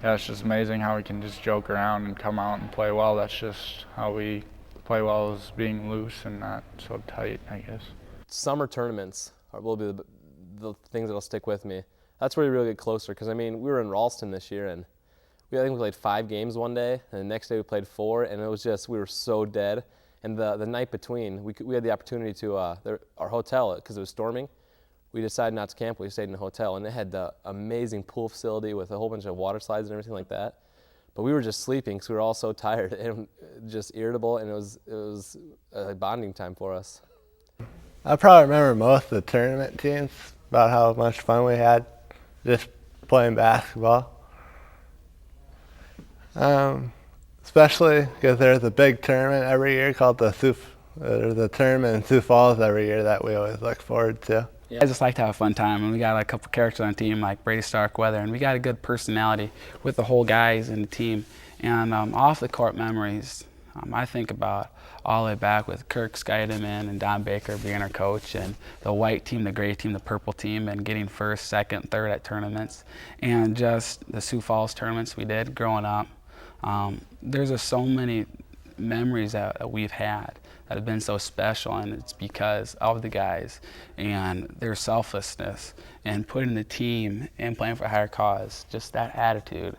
Yeah, it's just amazing how we can just joke around and come out and play well. That's just how we play well, is being loose and not so tight, I guess. Summer tournaments will be the things that'll stick with me. That's where you really get closer, because I mean, we were in Ralston this year, and I think we played 5 games one day, and the next day we played 4, and it was just, we were so dead. And the night between, we had the opportunity to, our hotel, because it was storming, we decided not to camp. We stayed in a hotel, and it had the amazing pool facility with a whole bunch of water slides and everything like that. But we were just sleeping because we were all so tired and just irritable, and it was a bonding time for us. I probably remember most of the tournament teams, about how much fun we had just playing basketball. Especially because there's a big tournament every year called the tournament in Sioux Falls every year that we always look forward to. I just like to have a fun time, and we got a couple characters on the team like Brady Starkweather, and we got a good personality with the whole guys in the team. And off the court memories, I think about all the way back with Kirk Scheidemann and Don Baker being our coach, and the white team, the gray team, the purple team, and getting first, second, third at tournaments, and just the Sioux Falls tournaments we did growing up. There's just so many memories that we've had that have been so special, and it's because of the guys and their selflessness and putting the team and playing for a higher cause. Just that attitude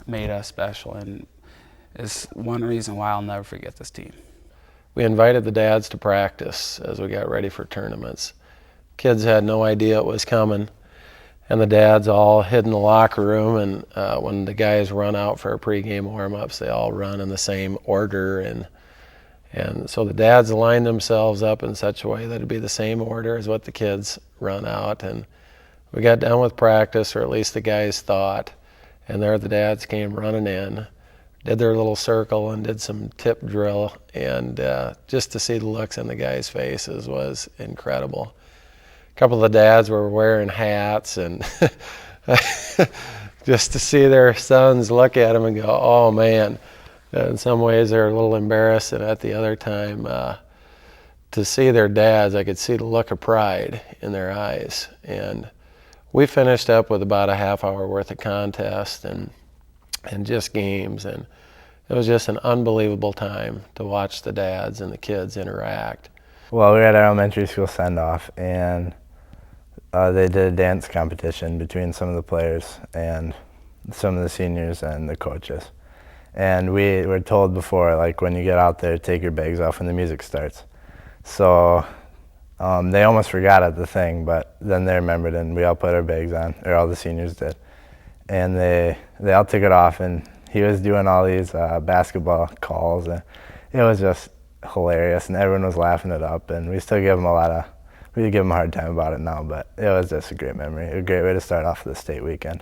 made us special, and is one reason why I'll never forget this team. We invited the dads to practice as we got ready for tournaments. Kids had no idea it was coming, and the dads all hid in the locker room, and when the guys run out for our pregame warm-ups, they all run in the same order, and so the dads lined themselves up in such a way that it'd be the same order as what the kids run out. And we got done with practice, or at least the guys thought, and there the dads came running in, did their little circle and did some tip drill, and just to see the looks on the guys' faces was incredible. A couple of the dads were wearing hats, and just to see their sons look at them and go, oh man. In some ways they're a little embarrassed, and at the other time, to see their dads, I could see the look of pride in their eyes. And we finished up with about a half hour worth of contest and just games, and it was just an unbelievable time to watch the dads and the kids interact. Well, we were at our elementary school send-off, and they did a dance competition between some of the players and some of the seniors and the coaches. And we were told before, like, when you get out there, take your bags off when the music starts. So they almost forgot at the thing, but then they remembered, and we all put our bags on, or all the seniors did. And they all took it off, and he was doing all these basketball calls, and it was just hilarious, and everyone was laughing it up, and we still give him we give him a hard time about it now, but it was just a great memory, a great way to start off the state weekend.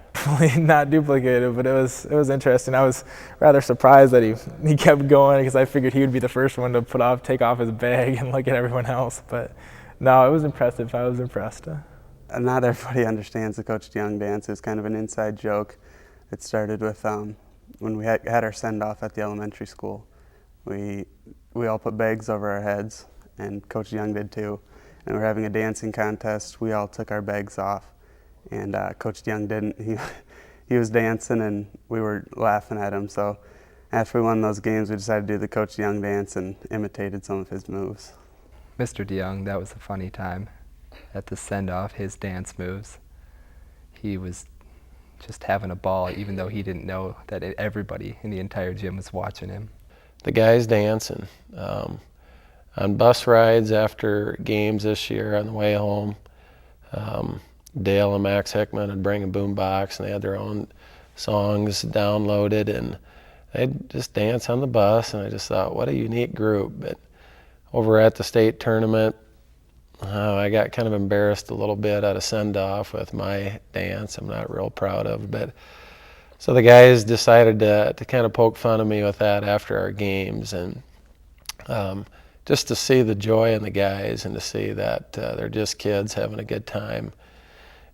Not duplicated, but it was interesting. I was rather surprised that he kept going, because I figured he would be the first one to take off his bag and look at everyone else. But no, it was impressive. I was impressed. Not everybody understands the Coach Young dance. It's kind of an inside joke. It started with when we had our send-off at the elementary school. We all put bags over our heads, and Coach Young did too. And we were having a dancing contest. We all took our bags off, and Coach Young didn't. He was dancing, and we were laughing at him. So after we won those games, we decided to do the Coach Young dance and imitated some of his moves. Mr. DeYoung, that was a funny time at the send-off, his dance moves. He was just having a ball, even though he didn't know that everybody in the entire gym was watching him. The guys dancing. On bus rides after games this year on the way home, Dale and Max Hickman would bring a boom box, and they had their own songs downloaded, and they'd just dance on the bus, and I just thought, what a unique group. But over at the state tournament, I got kind of embarrassed a little bit at a send-off with my dance I'm not real proud of. But so the guys decided to kind of poke fun of me with that after our games, and just to see the joy in the guys and to see that they're just kids having a good time.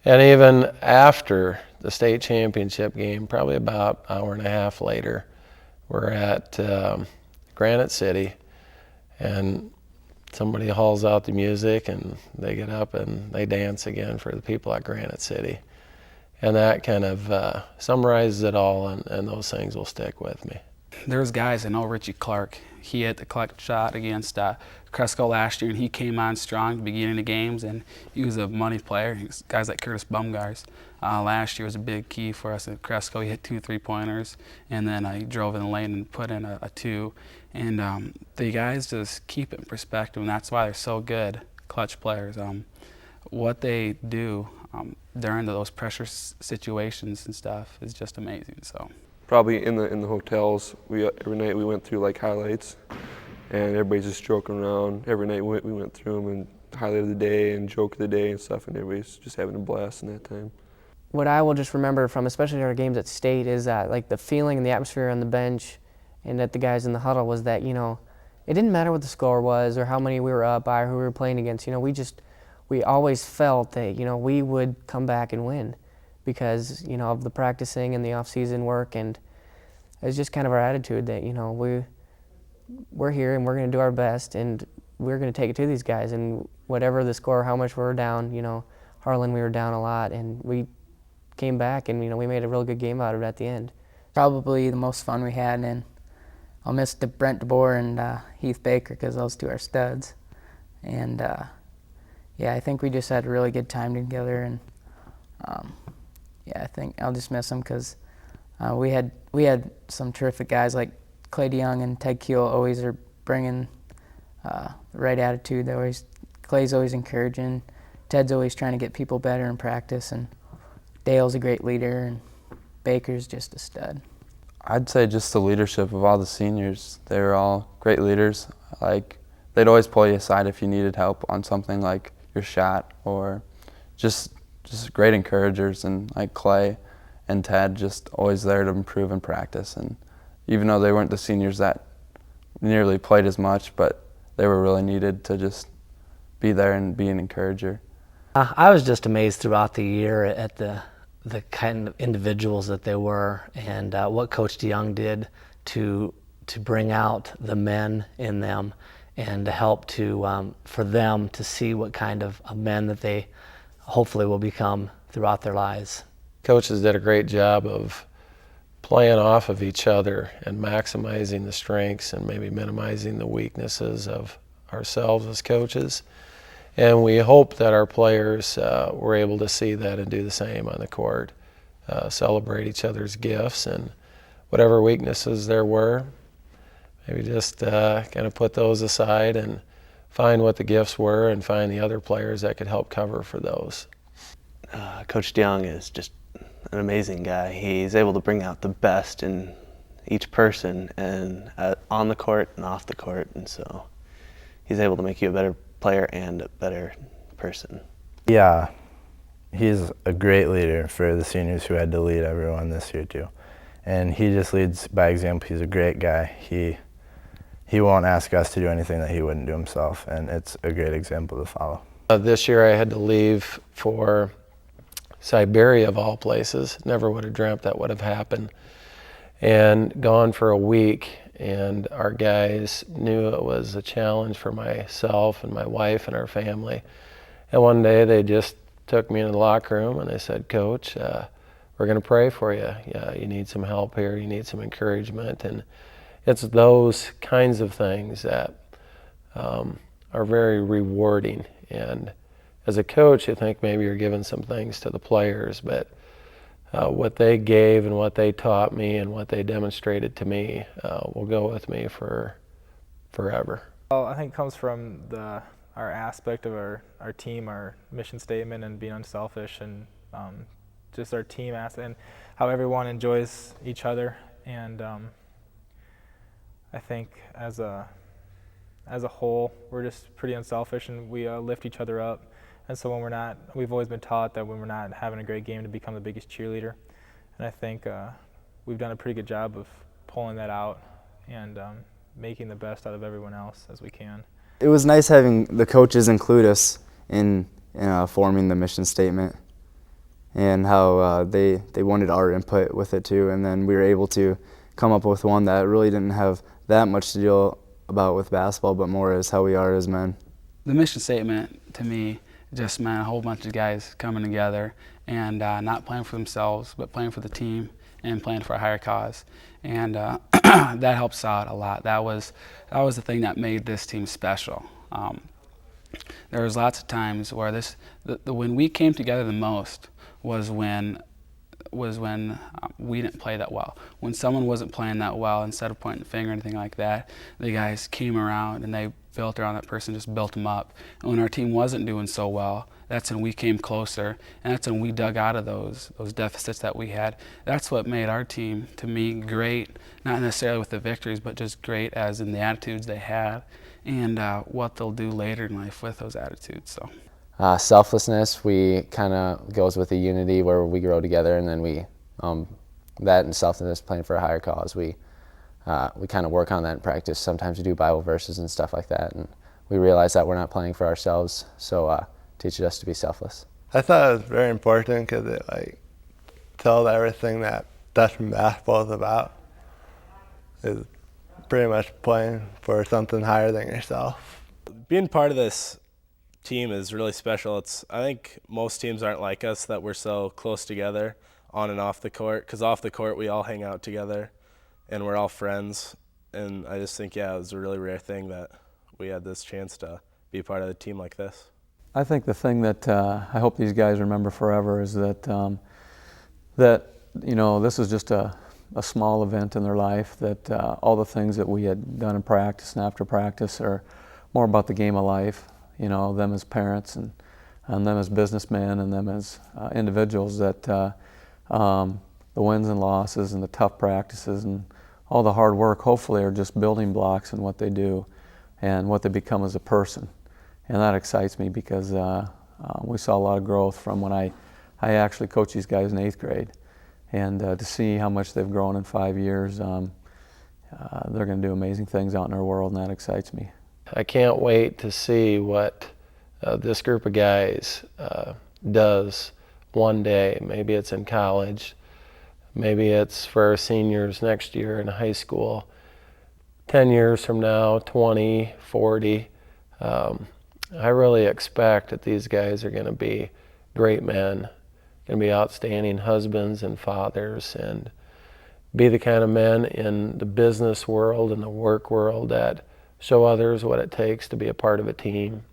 And even after the state championship game, probably about an hour and a half later, we're at Granite City, and somebody hauls out the music, and they get up and they dance again for the people at Granite City. And that kind of summarizes it all, and those things will stick with me. There's guys, I know Richie Clark, he hit the clutch shot against Cresco last year, and he came on strong at the beginning of games, and he was a money player. Guys like Curtis Bumgars last year was a big key for us at Cresco. He hit 2 3-pointers, and then he drove in the lane and put in a 2. And the guys just keep it in perspective, and that's why they're so good clutch players. What they do during those pressure situations and stuff is just amazing. So. Probably in the hotels, every night we went through like highlights, and everybody's just joking around. Every night we went through them and highlight of the day and joke of the day and stuff, and everybody's just having a blast in that time. What I will just remember from especially our games at state is that like the feeling and the atmosphere on the bench and at the guys in the huddle was that, you know, it didn't matter what the score was or how many we were up by or who we were playing against. You know, we always felt that, you know, we would come back and win because, you know, of the practicing and the off-season work, and it's just kind of our attitude that, you know, we're here and we're going to do our best and we're going to take it to these guys, and whatever the score, how much we were down, you know, Harlan, we were down a lot, and we came back and, you know, we made a real good game out of it at the end. Probably the most fun we had, and I'll miss Brent DeBoer and Heath Baker because those two are studs. And yeah, I think we just had a really good time together, and yeah, I think I'll just miss them because we had some terrific guys like Clay DeYoung and Ted Keel always are bringing the right attitude. Clay's always encouraging. Ted's always trying to get people better in practice, and Dale's a great leader, and Baker's just a stud. I'd say just the leadership of all the seniors. They were all great leaders. Like, they'd always pull you aside if you needed help on something like your shot, or just great encouragers. And like Clay and Ted, just always there to improve in practice. And even though they weren't the seniors that nearly played as much, but they were really needed to just be there and be an encourager. I was just amazed throughout the year at the kind of individuals that they were, and what Coach DeYoung did to bring out the men in them and to help for them to see what kind of men that they hopefully will become throughout their lives. Coaches did a great job of playing off of each other and maximizing the strengths and maybe minimizing the weaknesses of ourselves as coaches. And we hope that our players were able to see that and do the same on the court, celebrate each other's gifts, and whatever weaknesses there were, maybe just kind of put those aside and find what the gifts were and find the other players that could help cover for those. Coach DeYoung is just an amazing guy. He's able to bring out the best in each person, and on the court and off the court, and so he's able to make you a better player and a better person. Yeah, he's a great leader for the seniors who had to lead everyone this year too. And he just leads by example. He's a great guy. He won't ask us to do anything that he wouldn't do himself, and it's a great example to follow. This year I had to leave for Siberia of all places. Never would have dreamt that would have happened. And gone for a week, and our guys knew it was a challenge for myself and my wife and our family. And one day they just took me into the locker room and they said, "Coach, we're going to pray for you. Yeah, you need some help here, you need some encouragement." And it's those kinds of things that are very rewarding. And as a coach, you think maybe you're giving some things to the players, but what they gave and what they taught me and what they demonstrated to me will go with me for forever. Well, I think it comes from our aspect of our team, our mission statement, and being unselfish, and just our team aspect, and how everyone enjoys each other. And I think as a whole, we're just pretty unselfish, and we lift each other up. And so we've always been taught that when we're not having a great game, to become the biggest cheerleader. And I think we've done a pretty good job of pulling that out and making the best out of everyone else as we can. It was nice having the coaches include us in forming the mission statement, and how they wanted our input with it too. And then we were able to come up with one that really didn't have that much to deal about with basketball, but more as how we are as men. The mission statement, to me, just meant a whole bunch of guys coming together and not playing for themselves, but playing for the team and playing for a higher cause. And that helps out a lot. That was the thing that made this team special. There was lots of times where when we came together the most was when we didn't play that well. When someone wasn't playing that well, instead of pointing the finger or anything like that, the guys came around and they built around that person, just built them up. And when our team wasn't doing so well, that's when we came closer, and that's when we dug out of those deficits that we had. That's what made our team, to me, great, not necessarily with the victories, but just great as in the attitudes they had and what they'll do later in life with those attitudes. So. Selflessness, we kind of goes with the unity where we grow together, and then we that and selflessness, playing for a higher cause, we kind of work on that in practice. Sometimes we do Bible verses and stuff like that, and we realize that we're not playing for ourselves, so teaches us to be selfless. I thought it was very important because it tells everything that freshman basketball is about. Is pretty much playing for something higher than yourself. Being part of this team is really special. I think most teams aren't like us, that we're so close together on and off the court, because off the court we all hang out together and we're all friends, and I just think, yeah, it was a really rare thing that we had this chance to be part of a team like this. I think the thing that I hope these guys remember forever is that this is just a small event in their life, that all the things that we had done in practice and after practice are more about the game of life, them as parents and them as businessmen and them as individuals, that the wins and losses and the tough practices and all the hard work hopefully are just building blocks in what they do and what they become as a person. And that excites me because we saw a lot of growth from when I actually coached these guys in 8th grade. And to see how much they've grown in 5 years, they're going to do amazing things out in our world, and that excites me. I can't wait to see what this group of guys does one day. Maybe it's in college, maybe it's for our seniors next year in high school, 10 years from now, 20, 40. I really expect that these guys are going to be great men, going to be outstanding husbands and fathers, and be the kind of men in the business world and the work world that show others what it takes to be a part of a team,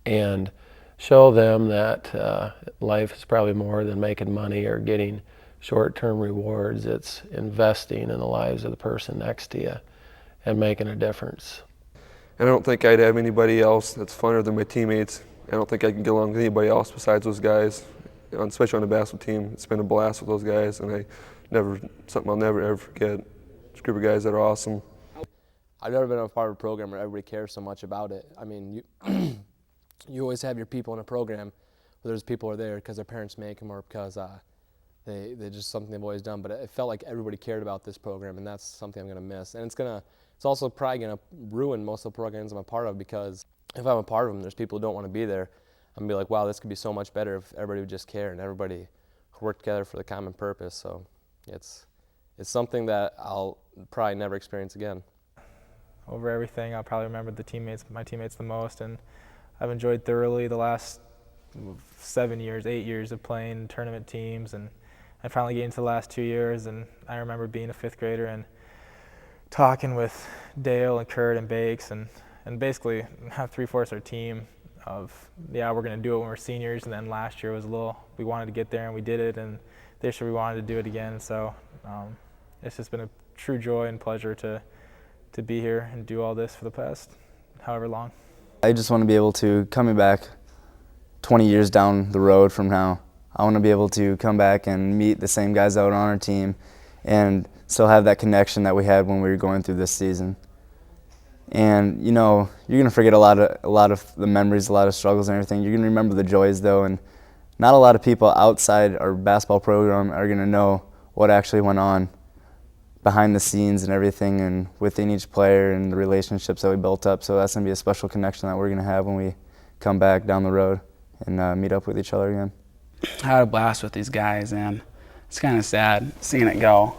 and show them that life is probably more than making money or getting short-term rewards. It's investing in the lives of the person next to you and making a difference. And I don't think I'd have anybody else that's funner than my teammates. I don't think I can get along with anybody else besides those guys, especially on the basketball team. It's been a blast with those guys, and something I'll never ever forget. This group of guys that are awesome. I've never been a part of a program where everybody cares so much about it. I mean, you always have your people in a program where those people are there because their parents make them or because they're just something they've always done. But it felt like everybody cared about this program, and that's something I'm going to miss. And it's also probably going to ruin most of the programs I'm a part of, because if I'm a part of them, there's people who don't want to be there. I'm going to be like, wow, this could be so much better if everybody would just care and everybody work together for the common purpose. So it's something that I'll probably never experience again. Over everything, I'll probably remember my teammates the most, and I've enjoyed thoroughly the last 8 years of playing tournament teams, and finally getting to the last 2 years. And I remember being a 5th grader and talking with Dale and Kurt and Bakes, and basically have 3/4 our team of, yeah, we're going to do it when we're seniors. And then last year was we wanted to get there and we did it, and this year we wanted to do it again. So it's just been a true joy and pleasure to be here and do all this for the past however long. I just want to be able to, coming back 20 years down the road from now, I want to be able to come back and meet the same guys out on our team and still have that connection that we had when we were going through this season. And you're going to forget a lot of the memories, a lot of struggles and everything. You're going to remember the joys though, and not a lot of people outside our basketball program are going to know what actually went on behind the scenes and everything, and within each player and the relationships that we built up. So that's going to be a special connection that we're going to have when we come back down the road and meet up with each other again. I had a blast with these guys, and it's kind of sad seeing it go.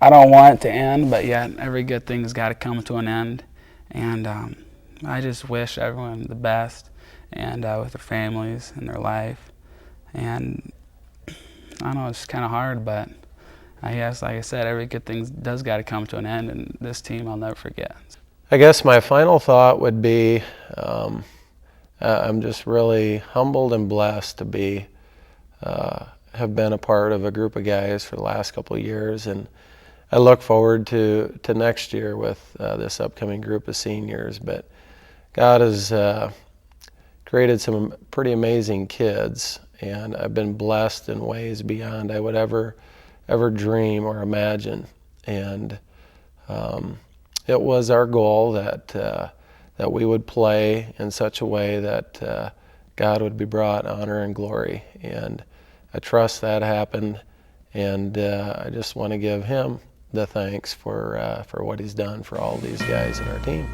I don't want it to end, but yet every good thing's got to come to an end. And I just wish everyone the best, and with their families and their life. And I don't know, it's kind of hard, but I guess, like I said, every good thing does got to come to an end, and this team I'll never forget. I guess my final thought would be I'm just really humbled and blessed to be have been a part of a group of guys for the last couple of years, and I look forward to next year with this upcoming group of seniors. But God has created some pretty amazing kids, and I've been blessed in ways beyond I would ever dream or imagine. And it was our goal that that we would play in such a way that God would be brought honor and glory. And I trust that happened, and I just want to give him the thanks for what he's done for all these guys in our team.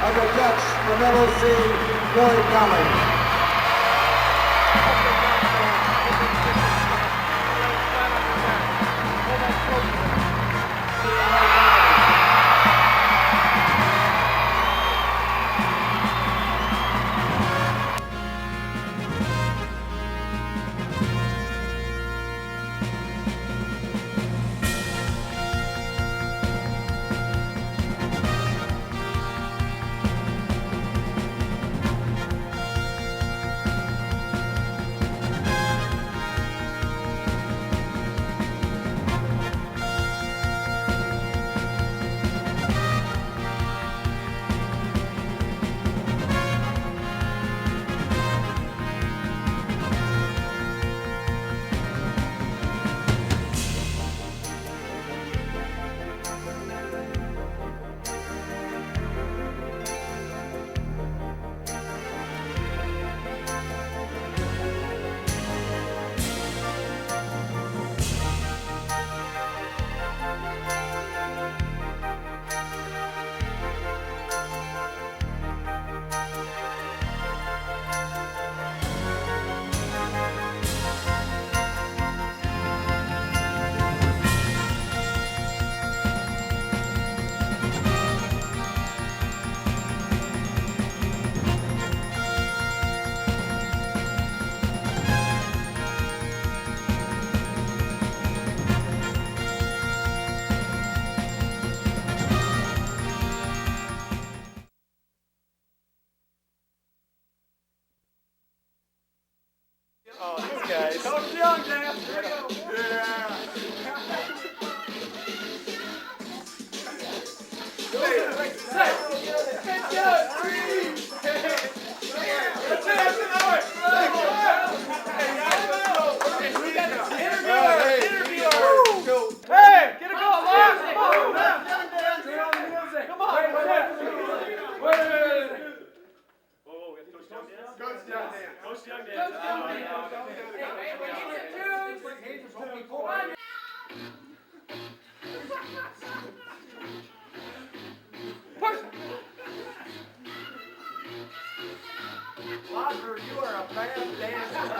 Of the Dutch from LOC, Billy Kelly. Roger, you are a bad dancer.